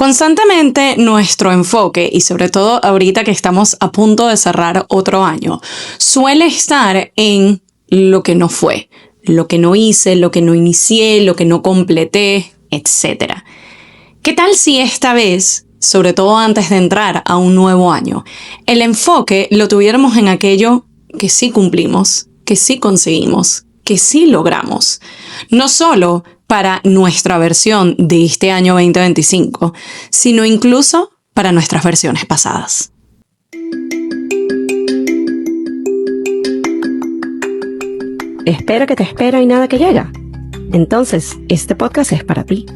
Constantemente nuestro enfoque, y sobre todo ahorita que estamos a punto de cerrar otro año, suele estar en lo que no fue, lo que no hice, lo que no inicié, lo que no completé, etc. ¿Qué tal si esta vez, sobre todo antes de entrar a un nuevo año, el enfoque lo tuviéramos en aquello que sí cumplimos, que sí conseguimos, que sí logramos? No solo para nuestra versión de este año 2025, sino incluso para nuestras versiones pasadas. Espera que te espera y nada que llega. Entonces, este podcast es para ti.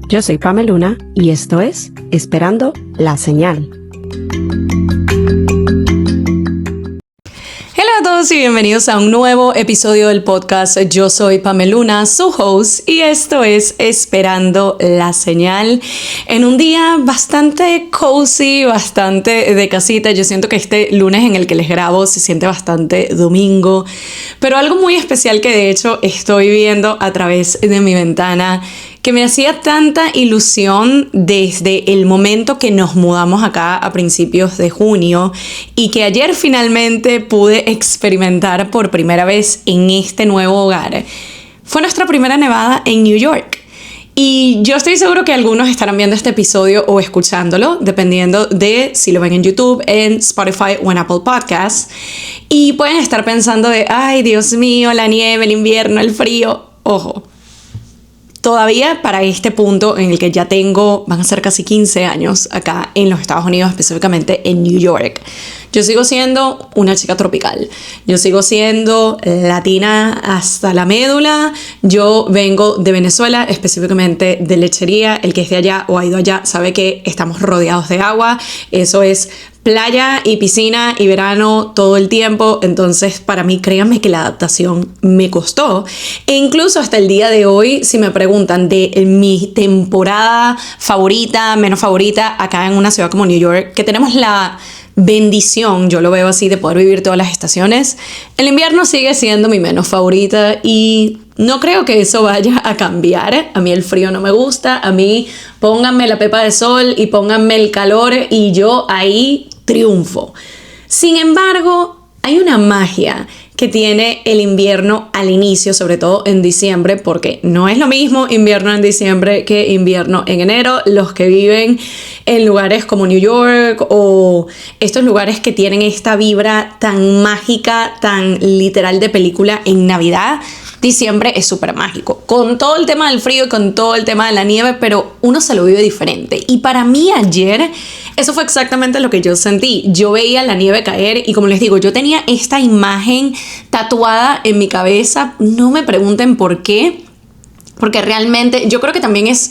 Yo soy Pamela Luna y esto es Esperando la Señal. Hola a todos y bienvenidos a un nuevo episodio del podcast. Yo soy Pamela Luna, su host, y esto es Esperando la Señal. En un día bastante cozy, bastante de casita. Yo siento que este lunes en el que les grabo se siente bastante domingo, pero algo muy especial que de hecho estoy viendo a través de mi ventana, que me hacía tanta ilusión desde el momento que nos mudamos acá a principios de junio y que ayer finalmente pude experimentar por primera vez en este nuevo hogar. Fue nuestra primera nevada en New York. Y yo estoy seguro que algunos estarán viendo este episodio o escuchándolo, dependiendo de si lo ven en YouTube, en Spotify o en Apple Podcasts. Y pueden estar pensando de, ay, Dios mío, la nieve, el invierno, el frío. Ojo. Todavía para este punto en el que ya van a ser casi 15 años acá en los Estados Unidos, específicamente en New York, yo sigo siendo una chica tropical. Yo sigo siendo latina hasta la médula. Yo vengo de Venezuela, específicamente de Lechería. El que es de allá o ha ido allá sabe que estamos rodeados de agua. Eso es playa y piscina y verano todo el tiempo. Entonces, para mí, créanme que la adaptación me costó. E incluso hasta el día de hoy, si me preguntan de mi temporada favorita, menos favorita, acá en una ciudad como New York, que tenemos la bendición, yo lo veo así, de poder vivir todas las estaciones, el invierno sigue siendo mi menos favorita y no creo que eso vaya a cambiar. A mí el frío no me gusta, a mí pónganme la pepa de sol y pónganme el calor y yo ahí triunfo. Sin embargo, hay una magia que tiene el invierno al inicio, sobre todo en diciembre, porque no es lo mismo invierno en diciembre que invierno en enero. Los que viven en lugares como New York o estos lugares que tienen esta vibra tan mágica, tan literal de película en Navidad, diciembre es súper mágico, con todo el tema del frío y con todo el tema de la nieve, pero uno se lo vive diferente. Y para mí ayer eso fue exactamente lo que yo sentí. Yo veía la nieve caer y, como les digo, yo tenía esta imagen tatuada en mi cabeza. No me pregunten por qué, porque realmente yo creo que también es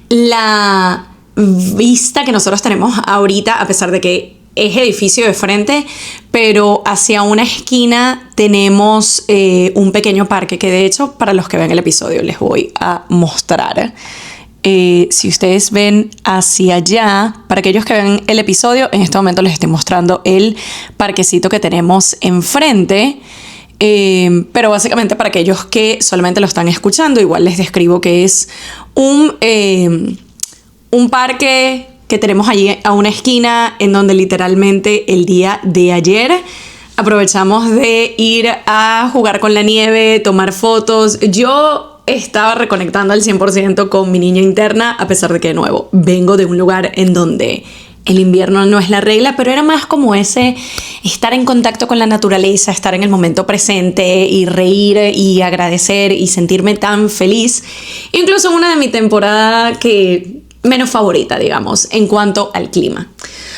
la vista que nosotros tenemos ahorita, a pesar de que es edificio de frente, pero hacia una esquina tenemos un pequeño parque que, de hecho, para los que ven el episodio les voy a mostrar. Si ustedes ven hacia allá, para aquellos que ven el episodio, en este momento les estoy mostrando el parquecito que tenemos enfrente. Pero básicamente para aquellos que solamente lo están escuchando, igual les describo que es un parque que tenemos allí a una esquina, en donde literalmente el día de ayer aprovechamos de ir a jugar con la nieve, tomar fotos. Yo estaba reconectando al 100% con mi niña interna, a pesar de que, de nuevo, vengo de un lugar en donde el invierno no es la regla, pero era más como ese estar en contacto con la naturaleza, estar en el momento presente y reír y agradecer y sentirme tan feliz. Incluso una de mi temporada que menos favorita, digamos, en cuanto al clima.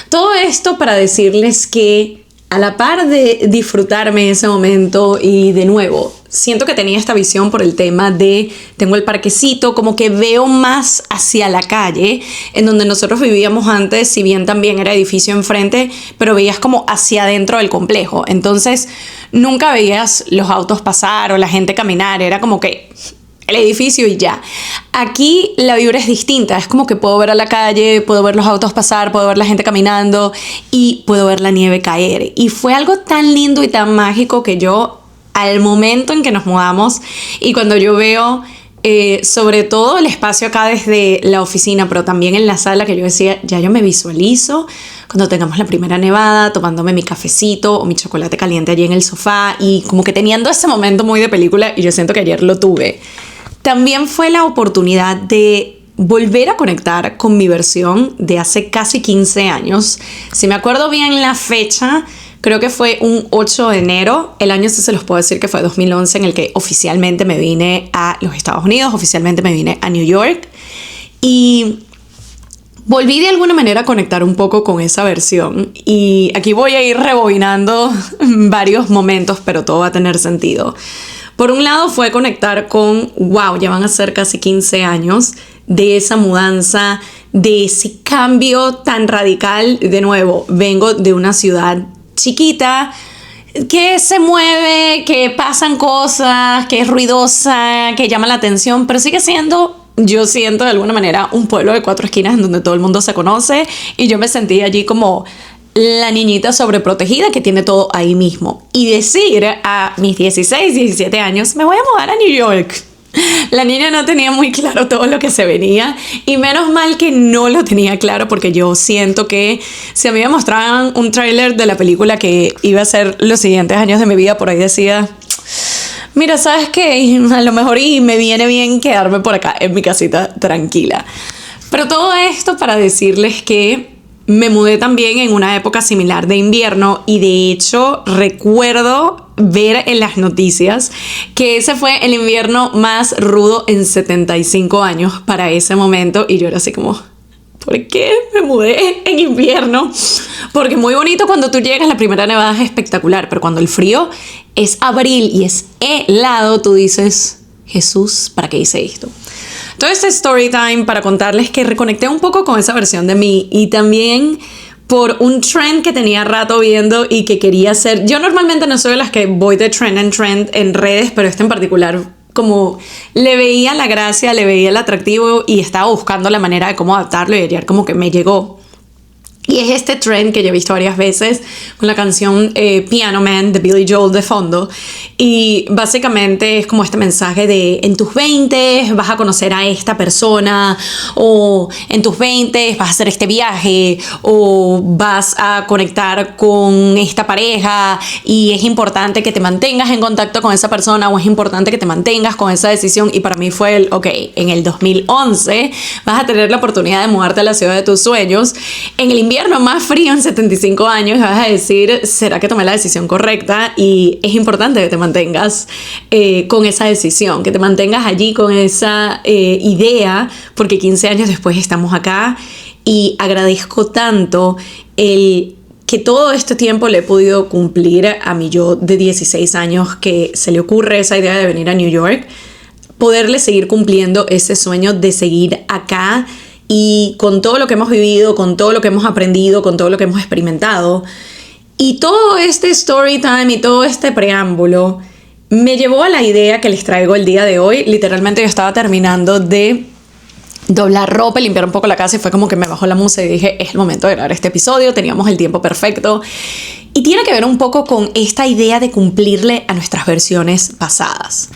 Todo esto para decirles que, a la par de disfrutarme ese momento, y de nuevo, siento que tenía esta visión por el tema de, tengo el parquecito, como que veo más hacia la calle, en donde nosotros vivíamos antes, si bien también era edificio enfrente, pero veías como hacia adentro del complejo. Entonces, nunca veías los autos pasar o la gente caminar, era como que el edificio y ya. Aquí la vibra es distinta, es como que puedo ver a la calle, puedo ver los autos pasar, puedo ver la gente caminando y puedo ver la nieve caer. Y fue algo tan lindo y tan mágico que yo, al momento en que nos mudamos y cuando yo veo sobre todo el espacio acá desde la oficina, pero también en la sala, que yo decía, ya yo me visualizo cuando tengamos la primera nevada, tomándome mi cafecito o mi chocolate caliente allí en el sofá y como que teniendo ese momento muy de película, y yo siento que ayer lo tuve. También fue la oportunidad de volver a conectar con mi versión de hace casi 15 años. Si me acuerdo bien la fecha, creo que fue un 8 de enero. El año sí se los puedo decir que fue 2011, en el que oficialmente me vine a los Estados Unidos, oficialmente me vine a New York. Y volví de alguna manera a conectar un poco con esa versión. Y aquí voy a ir rebobinando varios momentos, pero todo va a tener sentido. Por un lado fue conectar con, wow, ya van a ser casi 15 años de esa mudanza, de ese cambio tan radical. De nuevo, vengo de una ciudad chiquita, que se mueve, que pasan cosas, que es ruidosa, que llama la atención, pero sigue siendo, yo siento de alguna manera, un pueblo de 4 esquinas en donde todo el mundo se conoce, y yo me sentí allí como la niñita sobreprotegida que tiene todo ahí mismo. Y decir a mis 16, 17 años, me voy a mudar a New York. La niña no tenía muy claro todo lo que se venía, y menos mal que no lo tenía claro, porque yo siento que si a mí me mostraban un tráiler de la película que iba a ser los siguientes años de mi vida, por ahí decía, mira, ¿sabes qué? A lo mejor y me viene bien quedarme por acá en mi casita tranquila. Pero todo esto para decirles que me mudé también en una época similar de invierno, y de hecho recuerdo ver en las noticias que ese fue el invierno más rudo en 75 años para ese momento, y yo era así como, ¿por qué me mudé en invierno? Porque muy bonito cuando tú llegas, la primera nevada es espectacular, pero cuando el frío es abril y es helado, tú dices, Jesús, ¿para qué hice esto? Todo este story time para contarles que reconecté un poco con esa versión de mí, y también por un trend que tenía rato viendo y que quería hacer. Yo normalmente no soy de las que voy de trend en trend en redes, pero este en particular, como le veía la gracia, le veía el atractivo y estaba buscando la manera de cómo adaptarlo, y ayer como que me llegó. Y es este trend que yo he visto varias veces con la canción Piano Man de Billy Joel de fondo. Y básicamente es como este mensaje de en tus 20 vas a conocer a esta persona, o en tus 20 vas a hacer este viaje, o vas a conectar con esta pareja, y es importante que te mantengas en contacto con esa persona, o es importante que te mantengas con esa decisión. Y para mí fue el, ok, en el 2011 vas a tener la oportunidad de mudarte a la ciudad de tus sueños, en el invierno más frío en 75 años, y vas a decir, ¿será que tomé la decisión correcta? Y es importante que te mantengas con esa decisión, que te mantengas allí con esa idea, porque 15 años después estamos acá, y agradezco tanto el que todo este tiempo le he podido cumplir a mi yo de 16 años, que se le ocurre esa idea de venir a New York, poderle seguir cumpliendo ese sueño de seguir acá. Y con todo lo que hemos vivido, con todo lo que hemos aprendido, con todo lo que hemos experimentado, y todo este story time y todo este preámbulo me llevó a la idea que les traigo el día de hoy. Literalmente yo estaba terminando de doblar ropa, limpiar un poco la casa, y fue como que me bajó la música y dije, es el momento de grabar este episodio. Teníamos el tiempo perfecto, y tiene que ver un poco con esta idea de cumplirle a nuestras versiones pasadas.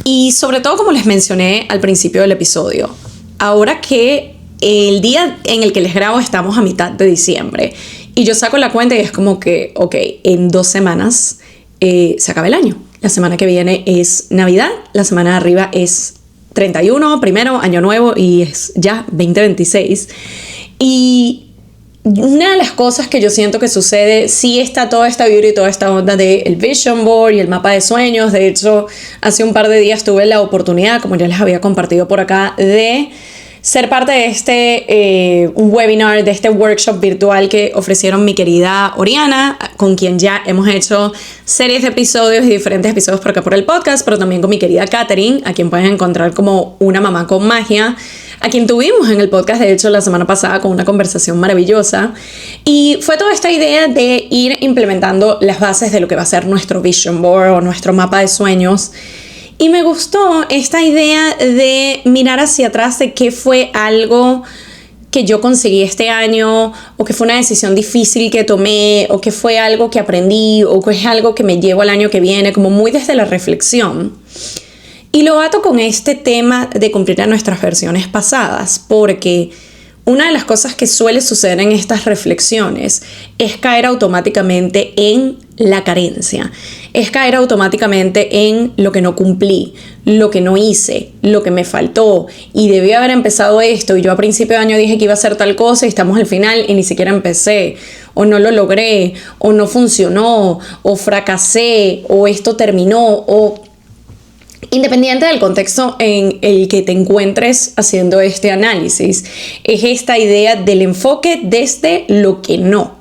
Y sobre todo, como les mencioné al principio del episodio, ahora que el día en el que les grabo estamos a mitad de diciembre, y yo saco la cuenta y es como que, ok, en 2 semanas se acaba el año. La semana que viene es Navidad, la semana de arriba es 31, primero, Año Nuevo, y es ya 2026. Y una de las cosas que yo siento que sucede, sí está toda esta vibra y toda esta onda del Vision Board y el mapa de sueños. De hecho, hace un par de días tuve la oportunidad, como ya les había compartido por acá, de ser parte de este webinar, de este workshop virtual que ofrecieron mi querida Oriana, con quien ya hemos hecho series de episodios y diferentes episodios por acá por el podcast, pero también con mi querida Katherine, a quien pueden encontrar como una mamá con magia, a quien tuvimos en el podcast, de hecho, la semana pasada, con una conversación maravillosa. Y fue toda esta idea de ir implementando las bases de lo que va a ser nuestro Vision Board o nuestro mapa de sueños. Y me gustó esta idea de mirar hacia atrás de qué fue algo que yo conseguí este año, o que fue una decisión difícil que tomé, o que fue algo que aprendí, o que es algo que me llevo al año que viene, como muy desde la reflexión. Y lo ato con este tema de cumplir a nuestras versiones pasadas, porque una de las cosas que suele suceder en estas reflexiones es caer automáticamente en la carencia, es caer automáticamente en lo que no cumplí, lo que no hice, lo que me faltó y debí haber empezado esto y yo a principio de año dije que iba a hacer tal cosa y estamos al final y ni siquiera empecé, o no lo logré, o no funcionó, o fracasé, o esto terminó, o... Independiente del contexto en el que te encuentres haciendo este análisis, es esta idea del enfoque desde lo que no.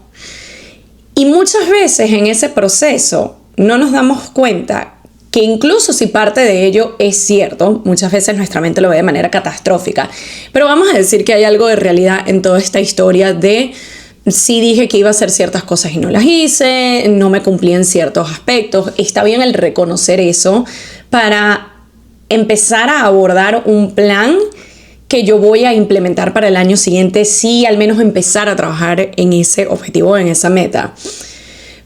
Y muchas veces en ese proceso no nos damos cuenta que incluso si parte de ello es cierto, muchas veces nuestra mente lo ve de manera catastrófica, pero vamos a decir que hay algo de realidad en toda esta historia de... Sí dije que iba a hacer ciertas cosas y no las hice, no me cumplí en ciertos aspectos. Está bien el reconocer eso para empezar a abordar un plan que yo voy a implementar para el año siguiente, sí, al menos empezar a trabajar en ese objetivo, en esa meta.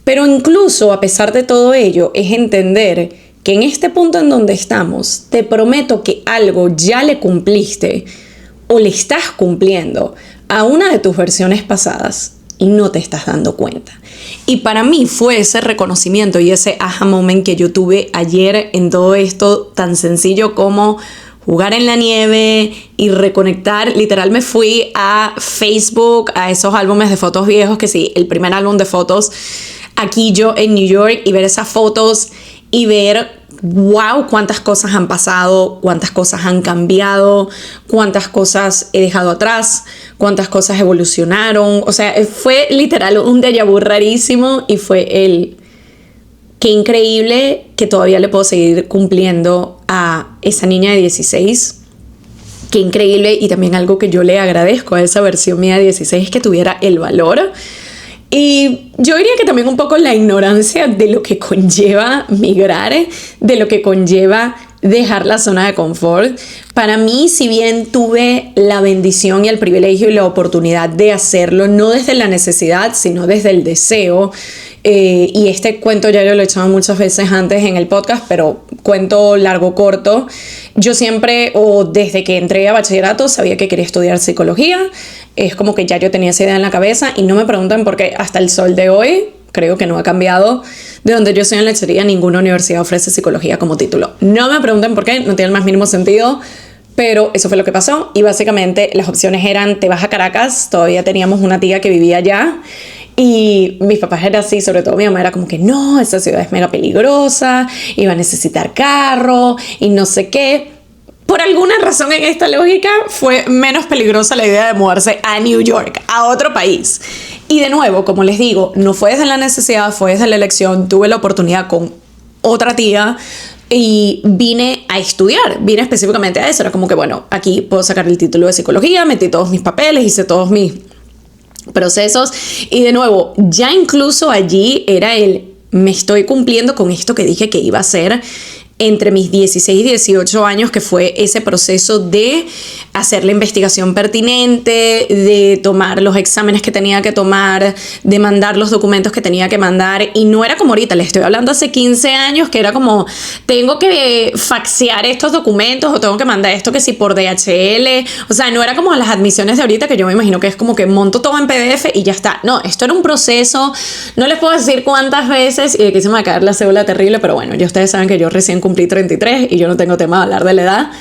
Pero incluso a pesar de todo ello, es entender que en este punto en donde estamos, te prometo que algo ya le cumpliste o le estás cumpliendo a una de tus versiones pasadas y no te estás dando cuenta. Y para mí fue ese reconocimiento y ese aha moment que yo tuve ayer en todo esto tan sencillo como jugar en la nieve y reconectar. Literal me fui a Facebook, a esos álbumes de fotos viejos, que sí, el primer álbum de fotos aquí yo en New York, y ver esas fotos y ver wow, cuántas cosas han pasado, cuántas cosas han cambiado, cuántas cosas he dejado atrás, cuántas cosas evolucionaron. O sea, fue literal un déjà vu rarísimo y fue el qué increíble que todavía le puedo seguir cumpliendo a esa niña de 16. Qué increíble, y también algo que yo le agradezco a esa versión mía de 16 es que tuviera el valor. Y yo diría que también un poco la ignorancia de lo que conlleva migrar, de lo que conlleva dejar la zona de confort. Para mí, si bien tuve la bendición y el privilegio y la oportunidad de hacerlo, no desde la necesidad, sino desde el deseo, y este cuento ya yo lo he echado muchas veces antes en el podcast, pero cuento largo corto, yo siempre, o desde que entré a bachillerato, sabía que quería estudiar psicología. Es como que ya yo tenía esa idea en la cabeza, y no me pregunten por qué hasta el sol de hoy, creo que no ha cambiado. De donde yo soy en Lechería, ninguna universidad ofrece psicología como título. No me pregunten por qué, no tiene el más mínimo sentido, pero eso fue lo que pasó. Y básicamente las opciones eran: te vas a Caracas, todavía teníamos una tía que vivía allá, y mis papás eran así, sobre todo mi mamá era como que no, esa ciudad es mega peligrosa, iba a necesitar carro y no sé qué. Por alguna razón en esta lógica fue menos peligrosa la idea de mudarse a New York, a otro país. Y de nuevo, como les digo, no fue desde la necesidad, fue desde la elección. Tuve la oportunidad con otra tía y vine a estudiar, vine específicamente a eso. Era como que bueno, aquí puedo sacar el título de psicología, metí todos mis papeles, hice todos mis procesos, y de nuevo, ya incluso allí era me estoy cumpliendo con esto que dije que iba a hacer entre mis 16 y 18 años, que fue ese proceso de hacer la investigación pertinente, de tomar los exámenes que tenía que tomar, de mandar los documentos que tenía que mandar. Y no era como ahorita, les estoy hablando hace 15 años, que era como, tengo que faxear estos documentos o tengo que mandar esto que sí por DHL. O sea, no era como las admisiones de ahorita, que yo me imagino que es como que monto todo en PDF y ya está. No, esto era un proceso. No les puedo decir cuántas veces, y de que se me va a caer la cédula terrible, pero bueno, ya ustedes saben que yo recién cumplí 33 y yo no tengo tema de hablar de la edad,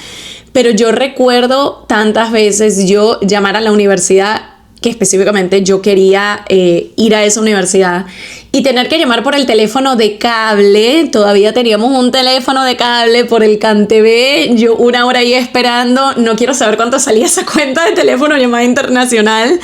pero yo recuerdo tantas veces yo llamar a la universidad, que específicamente yo quería ir a esa universidad, y tener que llamar por el teléfono de cable. Todavía teníamos un teléfono de cable por el CanTV, yo una hora ahí esperando, no quiero saber cuánto salía esa cuenta de teléfono llamada internacional,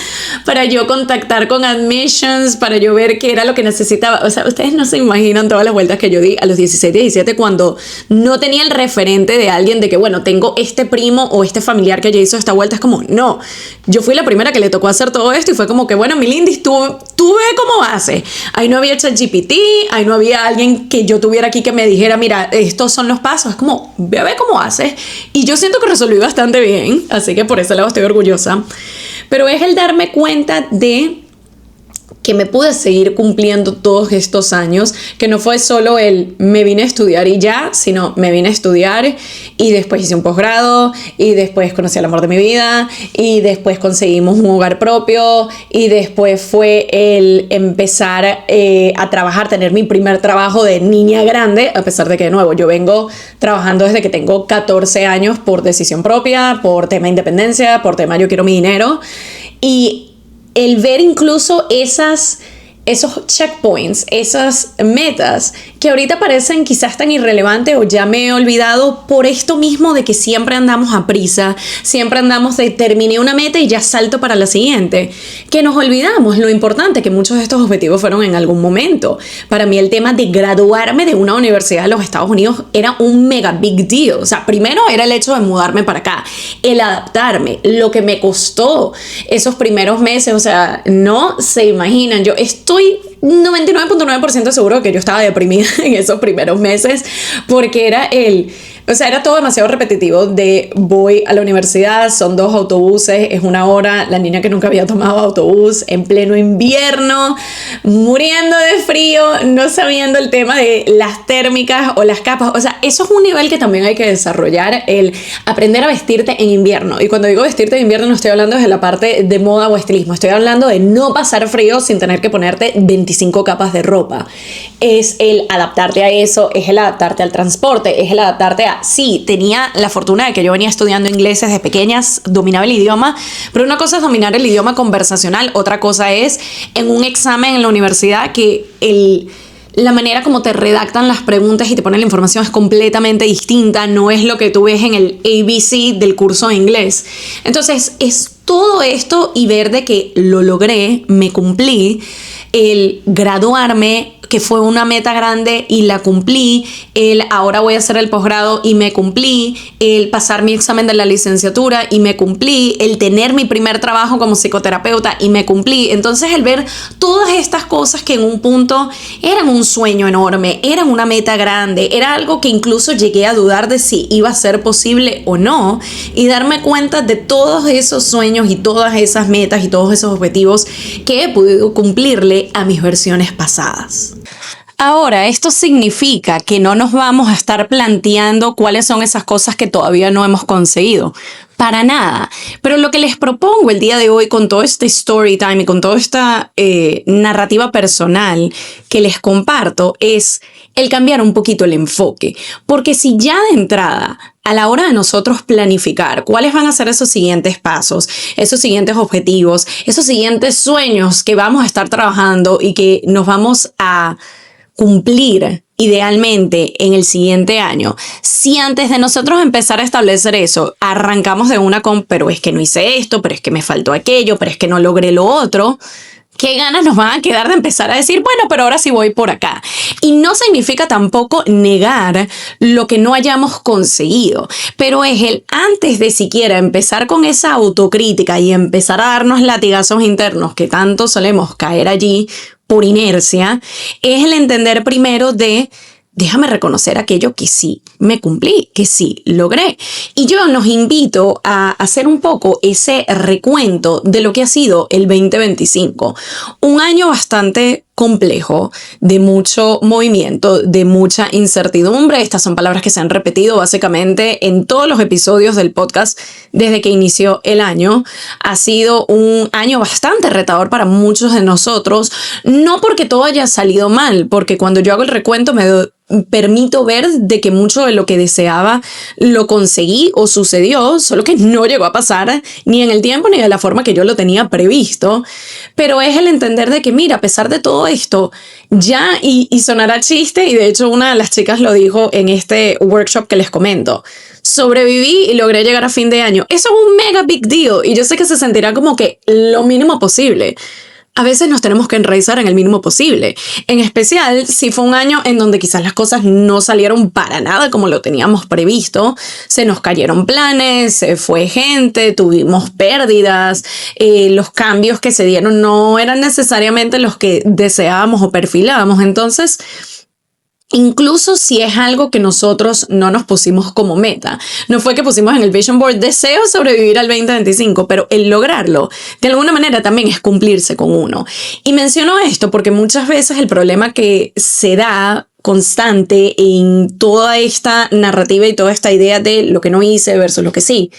para yo contactar con admissions, para yo ver qué era lo que necesitaba. O sea, ustedes no se imaginan todas las vueltas que yo di a los 16, 17, cuando no tenía el referente de alguien de que, bueno, tengo este primo o este familiar que ya hizo esta vuelta. Es como, no, yo fui la primera que le tocó hacer todo esto, y fue como que, bueno, mi Lindis, tú ve cómo hace. Ahí no había ChatGPT, ahí no había alguien que yo tuviera aquí que me dijera, mira, estos son los pasos. Es como, ve a ver cómo haces. Y yo siento que resolví bastante bien, así que por ese lado estoy orgullosa. Pero es el darme cuenta de que me pude seguir cumpliendo todos estos años, que no fue solo el me vine a estudiar y ya, sino me vine a estudiar y después hice un posgrado y después conocí al amor de mi vida y después conseguimos un hogar propio y después fue el empezar a trabajar, tener mi primer trabajo de niña grande, a pesar de que de nuevo yo vengo trabajando desde que tengo 14 años por decisión propia, por tema de independencia, por tema yo quiero mi dinero, y el ver incluso esos checkpoints, esas metas que ahorita parecen quizás tan irrelevantes o ya me he olvidado por esto mismo de que siempre andamos a prisa, siempre andamos de terminé una meta y ya salto para la siguiente, que nos olvidamos lo importante que muchos de estos objetivos fueron en algún momento. Para mí el tema de graduarme de una universidad de los Estados Unidos era un mega big deal. O sea, primero era el hecho de mudarme para acá, el adaptarme, lo que me costó esos primeros meses, o sea, no se imaginan, yo estoy 99.9% seguro de que yo estaba deprimida en esos primeros meses porque era todo demasiado repetitivo de voy a la universidad, son 2 autobuses, es 1 hora, la niña que nunca había tomado autobús en pleno invierno, muriendo de frío, no sabiendo el tema de las térmicas o las capas. O sea, eso es un nivel que también hay que desarrollar, el aprender a vestirte en invierno. Y cuando digo vestirte en invierno no estoy hablando desde la parte de moda o estilismo, estoy hablando de no pasar frío sin tener que ponerte 25 capas de ropa. Es el adaptarte a eso, es el adaptarte al transporte, es el adaptarte a... Sí, tenía la fortuna de que yo venía estudiando inglés desde pequeñas, dominaba el idioma, pero una cosa es dominar el idioma conversacional, otra cosa es en un examen en la universidad que la manera como te redactan las preguntas y te ponen la información es completamente distinta, no es lo que tú ves en el ABC del curso de inglés. Entonces es todo esto y ver de que lo logré, me cumplí, el graduarme, que fue una meta grande y la cumplí, el ahora voy a hacer el posgrado y me cumplí, el pasar mi examen de la licenciatura y me cumplí, el tener mi primer trabajo como psicoterapeuta y me cumplí. Entonces el ver todas estas cosas que en un punto eran un sueño enorme, eran una meta grande, era algo que incluso llegué a dudar de si iba a ser posible o no, y darme cuenta de todos esos sueños y todas esas metas y todos esos objetivos que he podido cumplirle a mis versiones pasadas. Ahora, esto significa que no nos vamos a estar planteando cuáles son esas cosas que todavía no hemos conseguido. Para nada. Pero lo que les propongo el día de hoy con todo este story time y con toda esta narrativa personal que les comparto es el cambiar un poquito el enfoque. Porque si ya de entrada, a la hora de nosotros planificar cuáles van a ser esos siguientes pasos, esos siguientes objetivos, esos siguientes sueños que vamos a estar trabajando y que nos vamos a cumplir idealmente en el siguiente año, si antes de nosotros empezar a establecer eso, arrancamos de una con, pero es que no hice esto, pero es que me faltó aquello, pero es que no logré lo otro, ¿qué ganas nos van a quedar de empezar a decir, bueno, pero ahora sí voy por acá? Y no significa tampoco negar lo que no hayamos conseguido, pero es el antes de siquiera empezar con esa autocrítica y empezar a darnos latigazos internos que tanto solemos caer allí por inercia, es el entender primero de déjame reconocer aquello que sí me cumplí, que sí logré. Y yo los invito a hacer un poco ese recuento de lo que ha sido el 2025. Un año bastante complejo, de mucho movimiento, de mucha incertidumbre. Estas son palabras que se han repetido básicamente en todos los episodios del podcast desde que inició el año. Ha sido un año bastante retador para muchos de nosotros, no porque todo haya salido mal, porque cuando yo hago el recuento me permito ver de que mucho de lo que deseaba lo conseguí o sucedió, solo que no llegó a pasar ni en el tiempo ni de la forma que yo lo tenía previsto. Pero es el entender de que mira, a pesar de todo esto, ya, y sonará chiste, y de hecho una de las chicas lo dijo en este workshop que les comento, sobreviví y logré llegar a fin de año. Eso es un mega big deal y yo sé que se sentirá como que lo mínimo posible. A veces nos tenemos que enraizar en el mínimo posible, en especial si fue un año en donde quizás las cosas no salieron para nada como lo teníamos previsto, se nos cayeron planes, se fue gente, tuvimos pérdidas, los cambios que se dieron no eran necesariamente los que deseábamos o perfilábamos. Entonces, Incluso si es algo que nosotros no nos pusimos como meta. No fue que pusimos en el Vision Board deseo sobrevivir al 2025, pero el lograrlo de alguna manera también es cumplirse con uno. Y menciono esto porque muchas veces el problema que se da constante en toda esta narrativa y toda esta idea de lo que no hice versus lo que sí,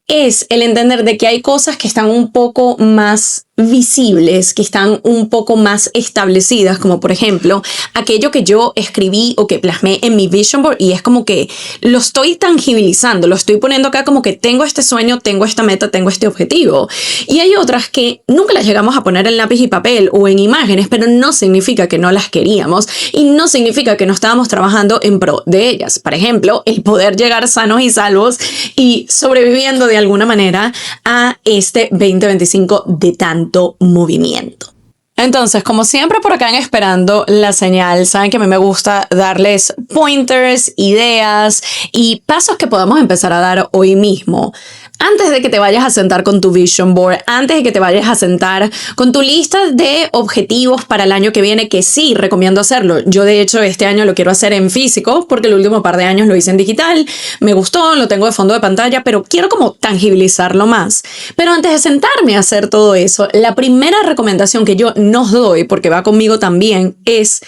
es el entender de que hay cosas que están un poco más visibles, que están un poco más establecidas, como por ejemplo aquello que yo escribí o que plasmé en mi vision board, y es como que lo estoy tangibilizando, lo estoy poniendo acá como que tengo este sueño, tengo esta meta, tengo este objetivo. Y hay otras que nunca las llegamos a poner en lápiz y papel o en imágenes, pero no significa que no las queríamos y no significa que no estábamos trabajando en pro de ellas. Por ejemplo, el poder llegar sanos y salvos y sobreviviendo de alguna manera a este 2025 de tanto movimiento. Entonces, como siempre por acá en Esperando la Señal, saben que a mí me gusta darles pointers, ideas y pasos que podamos empezar a dar hoy mismo. Antes de que te vayas a sentar con tu vision board, antes de que te vayas a sentar con tu lista de objetivos para el año que viene, que sí recomiendo hacerlo. Yo de hecho este año lo quiero hacer en físico porque el último par de años lo hice en digital. Me gustó, lo tengo de fondo de pantalla, pero quiero como tangibilizarlo más. Pero antes de sentarme a hacer todo eso, la primera recomendación que yo nos doy, porque va conmigo también, es: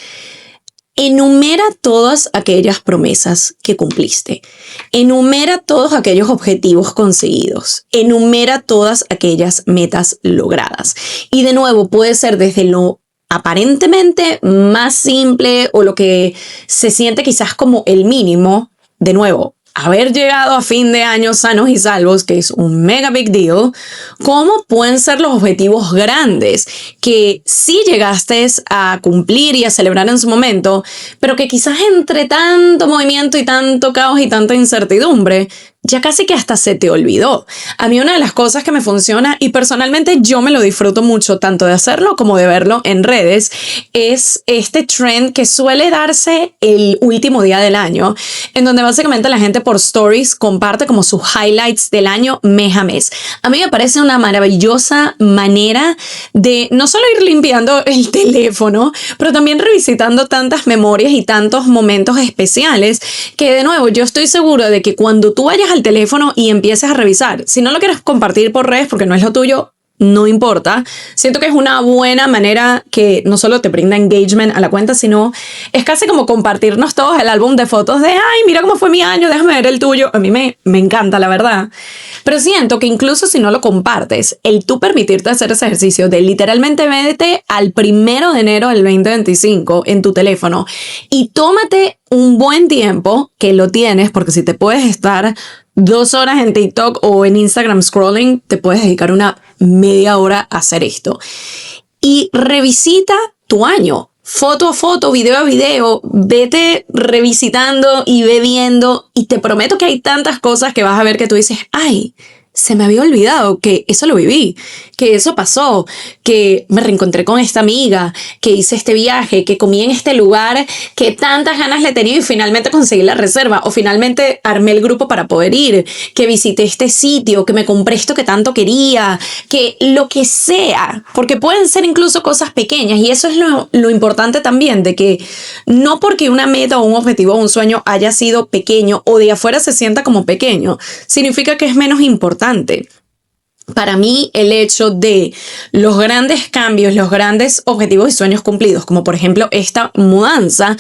enumera todas aquellas promesas que cumpliste. Enumera todos aquellos objetivos conseguidos. Enumera todas aquellas metas logradas. Y de nuevo, puede ser desde lo aparentemente más simple o lo que se siente quizás como el mínimo. De nuevo, haber llegado a fin de año sanos y salvos, que es un mega big deal. ¿Cómo pueden ser los objetivos grandes que sí llegaste a cumplir y a celebrar en su momento, pero que quizás entre tanto movimiento y tanto caos y tanta incertidumbre, ya casi que hasta se te olvidó? A mí una de las cosas que me funciona, y personalmente yo me lo disfruto mucho, tanto de hacerlo como de verlo en redes, es este trend que suele darse el último día del año, en donde básicamente la gente por stories comparte como sus highlights del año mes a mes. A mí me parece una maravillosa manera de no solo ir limpiando el teléfono, pero también revisitando tantas memorias y tantos momentos especiales que, de nuevo, yo estoy seguro de que cuando tú vayas al teléfono y empieces a revisar, si no lo quieres compartir por redes porque no es lo tuyo, no importa. Siento que es una buena manera que no solo te brinda engagement a la cuenta, sino es casi como compartirnos todos el álbum de fotos de ay, mira cómo fue mi año, déjame ver el tuyo. A mí me encanta, la verdad. Pero siento que incluso si no lo compartes, el tú permitirte hacer ese ejercicio de literalmente vete al 1 de enero del 2025 en tu teléfono y tómate un buen tiempo, que lo tienes, porque si te puedes estar 2 horas en TikTok o en Instagram scrolling, te puedes dedicar una media hora a hacer esto. Y revisita tu año, foto a foto, video a video, vete revisitando y ve viendo, y te prometo que hay tantas cosas que vas a ver que tú dices, ay, se me había olvidado que eso lo viví, que eso pasó, que me reencontré con esta amiga, que hice este viaje, que comí en este lugar, que tantas ganas le tenía y finalmente conseguí la reserva, o finalmente armé el grupo para poder ir, que visité este sitio, que me compré esto que tanto quería, que lo que sea, porque pueden ser incluso cosas pequeñas, y eso es lo importante también, de que no porque una meta o un objetivo o un sueño haya sido pequeño o de afuera se sienta como pequeño, significa que es menos importante. Para mí, el hecho de los grandes cambios, los grandes objetivos y sueños cumplidos, como por ejemplo esta mudanza,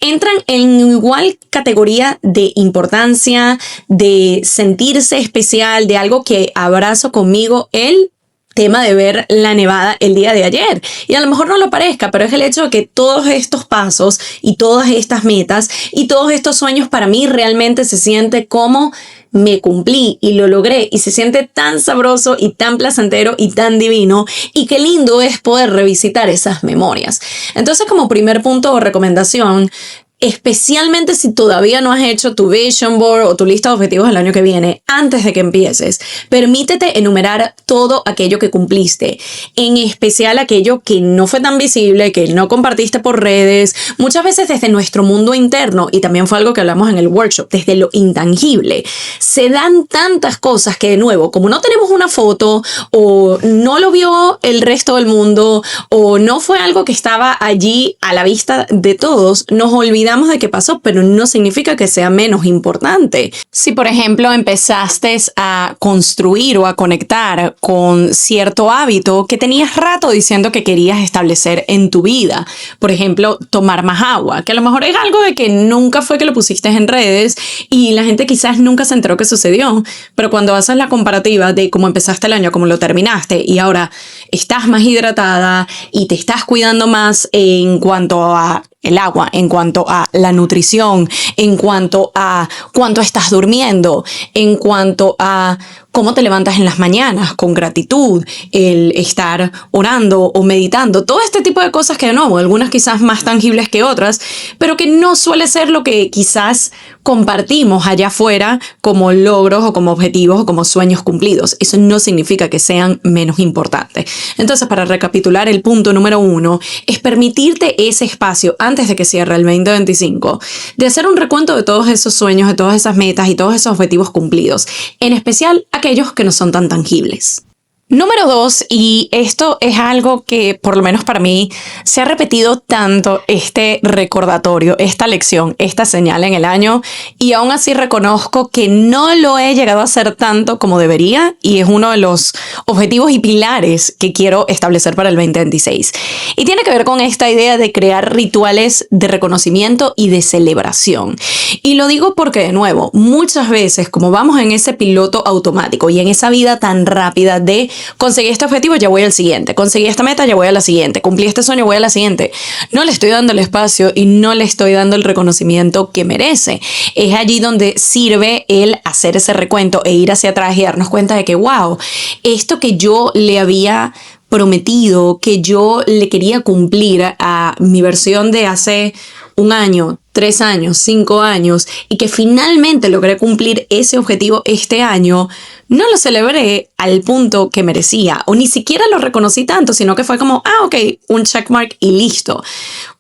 entran en igual categoría de importancia, de sentirse especial, de algo que abrazo conmigo, el tema de ver la nevada el día de ayer. Y a lo mejor no lo parezca, pero es el hecho de que todos estos pasos y todas estas metas y todos estos sueños para mí realmente se siente como me cumplí y lo logré, y se siente tan sabroso y tan placentero y tan divino, y qué lindo es poder revisitar esas memorias. Entonces, como primer punto o recomendación, especialmente si todavía no has hecho tu vision board o tu lista de objetivos del año que viene, antes de que empieces, permítete enumerar todo aquello que cumpliste, en especial aquello que no fue tan visible, que no compartiste por redes, muchas veces desde nuestro mundo interno, y también fue algo que hablamos en el workshop, desde lo intangible. Se dan tantas cosas que, de nuevo, como no tenemos una foto, o no lo vio el resto del mundo, o no fue algo que estaba allí a la vista de todos, nos olvidamos olvidamos de que pasó, pero no significa que sea menos importante. Si, por ejemplo, empezaste a construir o a conectar con cierto hábito que tenías rato diciendo que querías establecer en tu vida, por ejemplo, tomar más agua, que a lo mejor es algo de que nunca fue que lo pusiste en redes y la gente quizás nunca se enteró que sucedió, pero cuando haces la comparativa de cómo empezaste el año a cómo lo terminaste y ahora estás más hidratada y te estás cuidando más en cuanto a el agua, en cuanto a la nutrición, en cuanto a cuánto estás durmiendo, en cuanto a cómo te levantas en las mañanas con gratitud, el estar orando o meditando, todo este tipo de cosas que de nuevo, algunas quizás más tangibles que otras, pero que no suele ser lo que quizás compartimos allá afuera como logros o como objetivos o como sueños cumplidos. Eso no significa que sean menos importantes. Entonces, para recapitular, el punto número 1 es permitirte ese espacio antes de que cierre el 2025, de hacer un recuento de todos esos sueños, de todas esas metas y todos esos objetivos cumplidos, en especial aquellos que no son tan tangibles. Número 2, y esto es algo que por lo menos para mí se ha repetido tanto, este recordatorio, esta lección, esta señal en el año, y aún así reconozco que no lo he llegado a hacer tanto como debería, y es uno de los objetivos y pilares que quiero establecer para el 2026. Y tiene que ver con esta idea de crear rituales de reconocimiento y de celebración. Y lo digo porque, de nuevo, muchas veces como vamos en ese piloto automático y en esa vida tan rápida de conseguí este objetivo, ya voy al siguiente. Conseguí esta meta, ya voy a la siguiente. Cumplí este sueño, voy a la siguiente. No le estoy dando el espacio y no le estoy dando el reconocimiento que merece. Es allí donde sirve el hacer ese recuento e ir hacia atrás y darnos cuenta de que, wow, esto que yo le había prometido, que yo le quería cumplir a mi versión de hace un año, 3 años, 5 años, y que finalmente logré cumplir ese objetivo este año, no lo celebré al punto que merecía, o ni siquiera lo reconocí tanto, sino que fue como, ok, un checkmark y listo.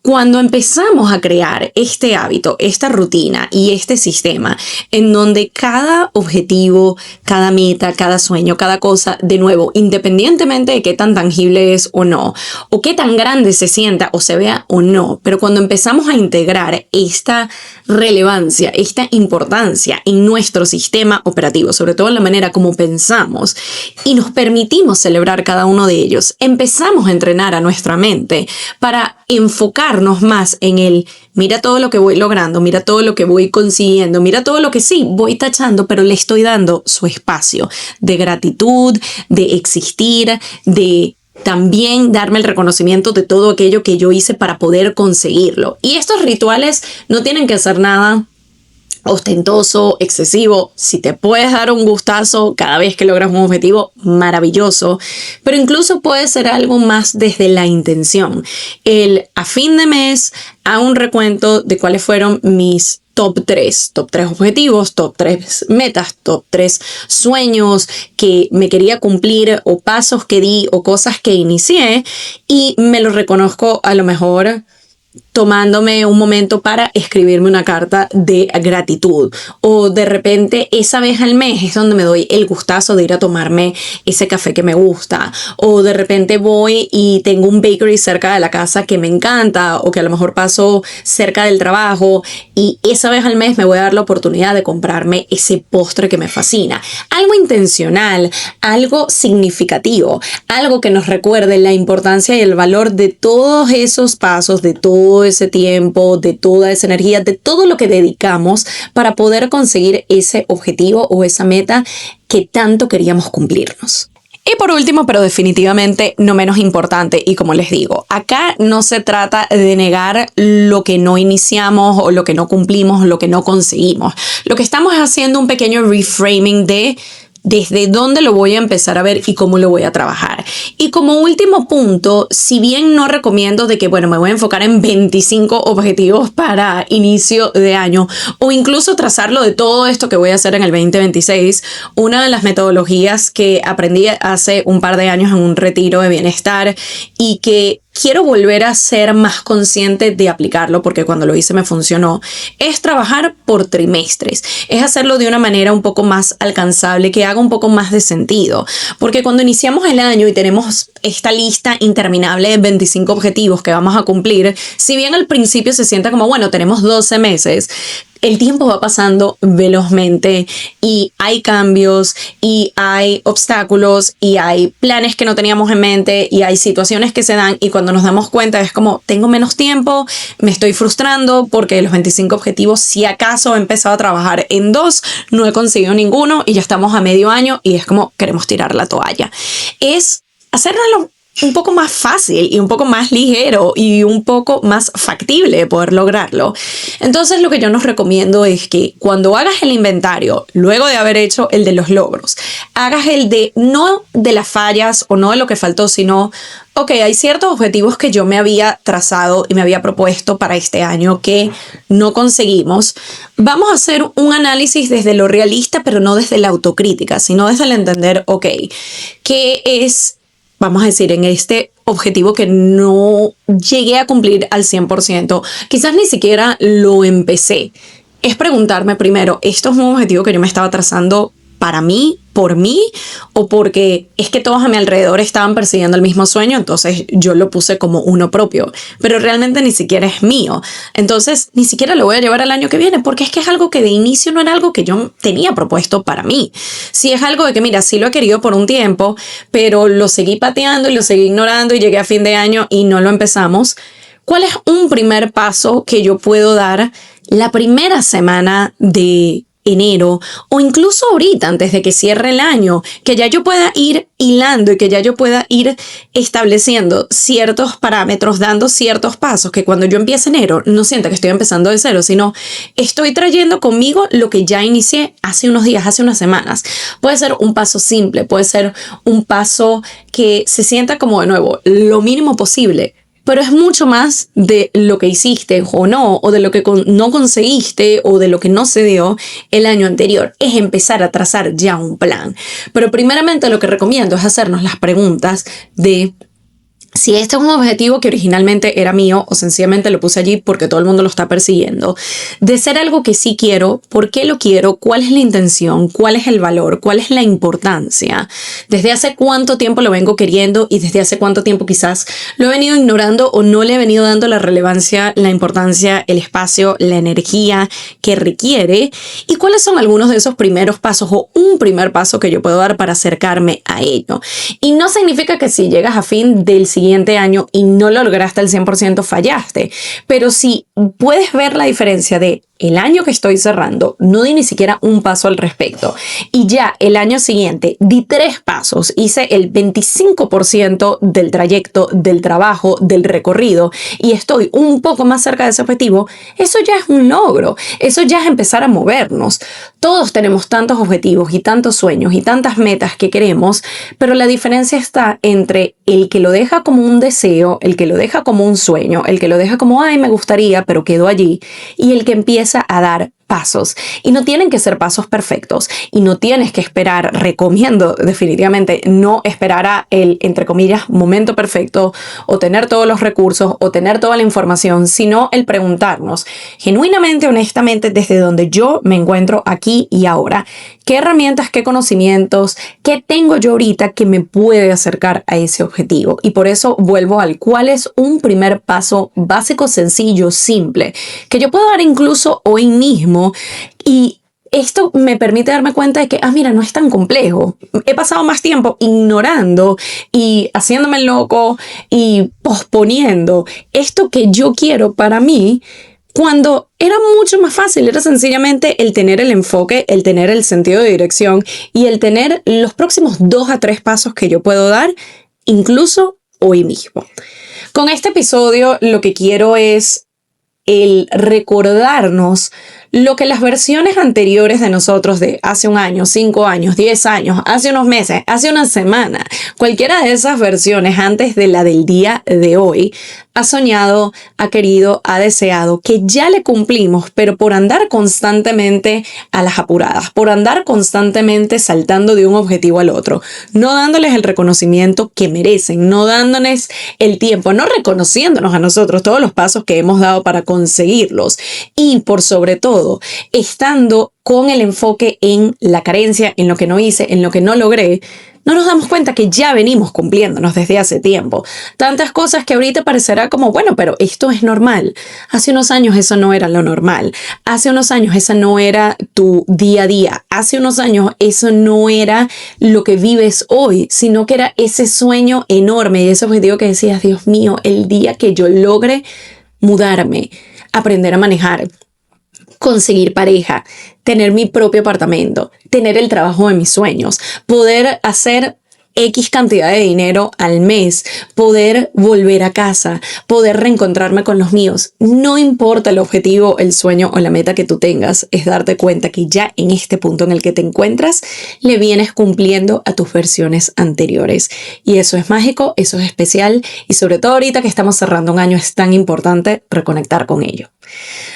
Cuando empezamos a crear este hábito, esta rutina y este sistema en donde cada objetivo, cada meta, cada sueño, cada cosa, de nuevo, independientemente de qué tan tangible es o no, o qué tan grande se sienta o se vea o no, pero cuando empezamos a integrar esta relevancia, esta importancia en nuestro sistema operativo, sobre todo en la manera como pensamos, y nos permitimos celebrar cada uno de ellos, empezamos a entrenar a nuestra mente para enfocarnos más en el mira todo lo que voy logrando, mira todo lo que voy consiguiendo, mira todo lo que sí voy tachando, pero le estoy dando su espacio de gratitud, de existir, de también darme el reconocimiento de todo aquello que yo hice para poder conseguirlo. Y estos rituales no tienen que ser nada ostentoso, excesivo. Si te puedes dar un gustazo cada vez que logras un objetivo, maravilloso, pero incluso puede ser algo más desde la intención. El a fin de mes hago un recuento de cuáles fueron mis top 3 objetivos, top 3 metas, top 3 sueños que me quería cumplir o pasos que di o cosas que inicié, y me lo reconozco a lo mejor tomándome un momento para escribirme una carta de gratitud, o de repente esa vez al mes es donde me doy el gustazo de ir a tomarme ese café que me gusta, o de repente voy y tengo un bakery cerca de la casa que me encanta, o que a lo mejor paso cerca del trabajo y esa vez al mes me voy a dar la oportunidad de comprarme ese postre que me fascina. Algo intencional, algo significativo, algo que nos recuerde la importancia y el valor de todos esos pasos, de todo ese tiempo, de toda esa energía, de todo lo que dedicamos para poder conseguir ese objetivo o esa meta que tanto queríamos cumplirnos. Y por último, pero definitivamente no menos importante, y como les digo, acá no se trata de negar lo que no iniciamos o lo que no cumplimos o lo que no conseguimos. Lo que estamos haciendo un pequeño reframing de desde dónde lo voy a empezar a ver y cómo lo voy a trabajar. Y como último punto, si bien no recomiendo de que, bueno, me voy a enfocar en 25 objetivos para inicio de año, o incluso trazarlo de todo esto que voy a hacer en el 2026, una de las metodologías que aprendí hace un par de años en un retiro de bienestar y que quiero volver a ser más consciente de aplicarlo, porque cuando lo hice me funcionó, es trabajar por trimestres, es hacerlo de una manera un poco más alcanzable, que haga un poco más de sentido, porque cuando iniciamos el año y tenemos esta lista interminable de 25 objetivos que vamos a cumplir, si bien al principio se sienta como, bueno, tenemos 12 meses, el tiempo va pasando velozmente y hay cambios y hay obstáculos y hay planes que no teníamos en mente y hay situaciones que se dan, y cuando nos damos cuenta es como, tengo menos tiempo, me estoy frustrando porque los 25 objetivos, si acaso he empezado a trabajar en 2, no he conseguido ninguno y ya estamos a medio año y es como queremos tirar la toalla. Es hacerlo un poco más fácil y un poco más ligero y un poco más factible poder lograrlo. Entonces lo que yo nos recomiendo es que cuando hagas el inventario, luego de haber hecho el de los logros, hagas el de no de las fallas o no de lo que faltó, sino, ok, hay ciertos objetivos que yo me había trazado y me había propuesto para este año que no conseguimos. Vamos a hacer un análisis desde lo realista, pero no desde la autocrítica, sino desde el entender, ok, ¿qué es, vamos a decir, en este objetivo que no llegué a cumplir al 100%? Quizás ni siquiera lo empecé. Es preguntarme primero, ¿esto es un objetivo que yo me estaba trazando para mí, por mí, o porque es que todos a mi alrededor estaban persiguiendo el mismo sueño, entonces yo lo puse como uno propio, pero realmente ni siquiera es mío? Entonces ni siquiera lo voy a llevar al año que viene, porque es que es algo que de inicio no era algo que yo tenía propuesto para mí. Si es algo de que, mira, sí lo he querido por un tiempo, pero lo seguí pateando y lo seguí ignorando y llegué a fin de año y no lo empezamos. ¿Cuál es un primer paso que yo puedo dar la primera semana de enero, o incluso ahorita antes de que cierre el año, que ya yo pueda ir hilando y que ya yo pueda ir estableciendo ciertos parámetros, dando ciertos pasos, que cuando yo empiece enero no sienta que estoy empezando de cero, sino estoy trayendo conmigo lo que ya inicié hace unos días, hace unas semanas? Puede ser un paso simple, puede ser un paso que se sienta como, de nuevo, lo mínimo posible, pero es mucho más de lo que hiciste o no, o de lo que no conseguiste, o de lo que no se dio el año anterior. Es empezar a trazar ya un plan. Pero primeramente lo que recomiendo es hacernos las preguntas de si este es un objetivo que originalmente era mío o sencillamente lo puse allí porque todo el mundo lo está persiguiendo, de ser algo que sí quiero, por qué lo quiero, cuál es la intención, cuál es el valor, cuál es la importancia, desde hace cuánto tiempo lo vengo queriendo y desde hace cuánto tiempo quizás lo he venido ignorando o no le he venido dando la relevancia, la importancia, el espacio, la energía que requiere, y cuáles son algunos de esos primeros pasos o un primer paso que yo puedo dar para acercarme a ello. Y no significa que si llegas a fin del siguiente año y no lo lograste al 100% fallaste, pero si puedes ver la diferencia de el año que estoy cerrando, no di ni siquiera un paso al respecto, y ya el año siguiente di 3 pasos, hice el 25% del trayecto, del trabajo, del recorrido, y estoy un poco más cerca de ese objetivo, eso ya es un logro, eso ya es empezar a movernos. Todos tenemos tantos objetivos y tantos sueños y tantas metas que queremos, pero la diferencia está entre el que lo deja como un deseo, el que lo deja como un sueño, el que lo deja como, ay, me gustaría, pero quedó allí, y el que empieza a dar pasos. Y no tienen que ser pasos perfectos y no tienes que esperar, recomiendo definitivamente no esperar a el, entre comillas, momento perfecto, o tener todos los recursos o tener toda la información, sino el preguntarnos genuinamente, honestamente, desde donde yo me encuentro aquí y ahora, qué herramientas, qué conocimientos, qué tengo yo ahorita que me puede acercar a ese objetivo. Y por eso vuelvo al cuál es un primer paso básico, sencillo, simple, que yo puedo dar incluso hoy mismo. Y esto me permite darme cuenta de que, mira, no es tan complejo. He pasado más tiempo ignorando y haciéndome el loco y posponiendo esto que yo quiero para mí, cuando era mucho más fácil. Era sencillamente el tener el enfoque, el tener el sentido de dirección y el tener los próximos 2 a 3 pasos que yo puedo dar, incluso hoy mismo. Con este episodio lo que quiero es el recordarnos lo que las versiones anteriores de nosotros de hace un año, 5 años, 10 años, hace unos meses, hace una semana, cualquiera de esas versiones antes de la del día de hoy, ha soñado, ha querido, ha deseado, que ya le cumplimos, pero por andar constantemente a las apuradas, por andar constantemente saltando de un objetivo al otro, no dándoles el reconocimiento que merecen, no dándoles el tiempo, no reconociéndonos a nosotros todos los pasos que hemos dado para conseguirlos y por sobre todo, estando con el enfoque en la carencia, en lo que no hice, en lo que no logré, no nos damos cuenta que ya venimos cumpliéndonos desde hace tiempo. Tantas cosas que ahorita parecerá como, bueno, pero esto es normal. Hace unos años eso no era lo normal. Hace unos años esa no era tu día a día. Hace unos años eso no era lo que vives hoy, sino que era ese sueño enorme y ese objetivo que decías, Dios mío, el día que yo logre mudarme, aprender a manejar, conseguir pareja, tener mi propio apartamento, tener el trabajo de mis sueños, poder hacer X cantidad de dinero al mes, poder volver a casa, poder reencontrarme con los míos. No importa el objetivo, el sueño o la meta que tú tengas, es darte cuenta que ya en este punto en el que te encuentras, le vienes cumpliendo a tus versiones anteriores. Y eso es mágico, eso es especial y sobre todo ahorita que estamos cerrando un año es tan importante reconectar con ello.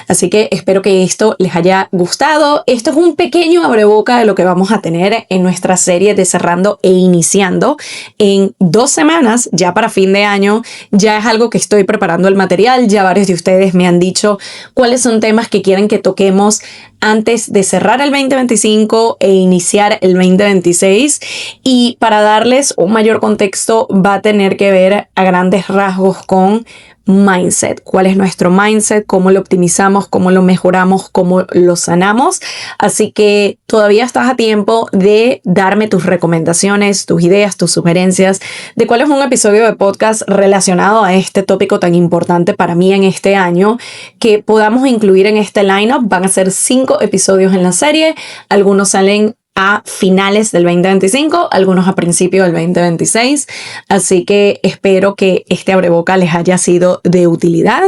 Así que espero que esto les haya gustado. Esto es un pequeño abreboca de lo que vamos a tener en nuestra serie de Cerrando e Iniciando en 2 semanas, ya para fin de año. Ya es algo que estoy preparando el material. Ya varios de ustedes me han dicho cuáles son temas que quieren que toquemos antes de cerrar el 2025 e iniciar el 2026. Y para darles un mayor contexto va a tener que ver a grandes rasgos con mindset, cuál es nuestro mindset, cómo lo optimizamos, cómo lo mejoramos, cómo lo sanamos. Así que todavía estás a tiempo de darme tus recomendaciones, tus ideas, tus sugerencias de cuál es un episodio de podcast relacionado a este tópico tan importante para mí en este año que podamos incluir en este lineup. Van a ser 5 episodios en la serie, algunos salen a finales del 2025, algunos a principios del 2026. Así que espero que este abreboca les haya sido de utilidad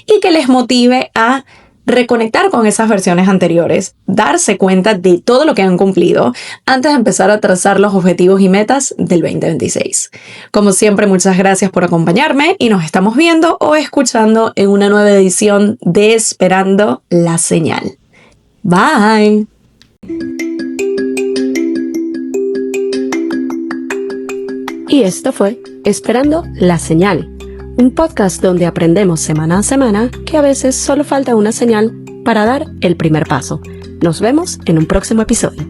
y que les motive a reconectar con esas versiones anteriores, darse cuenta de todo lo que han cumplido antes de empezar a trazar los objetivos y metas del 2026. Como siempre, muchas gracias por acompañarme y nos estamos viendo o escuchando en una nueva edición de Esperando la Señal. Bye. Y esto fue Esperando la Señal, un podcast donde aprendemos semana a semana que a veces solo falta una señal para dar el primer paso. Nos vemos en un próximo episodio.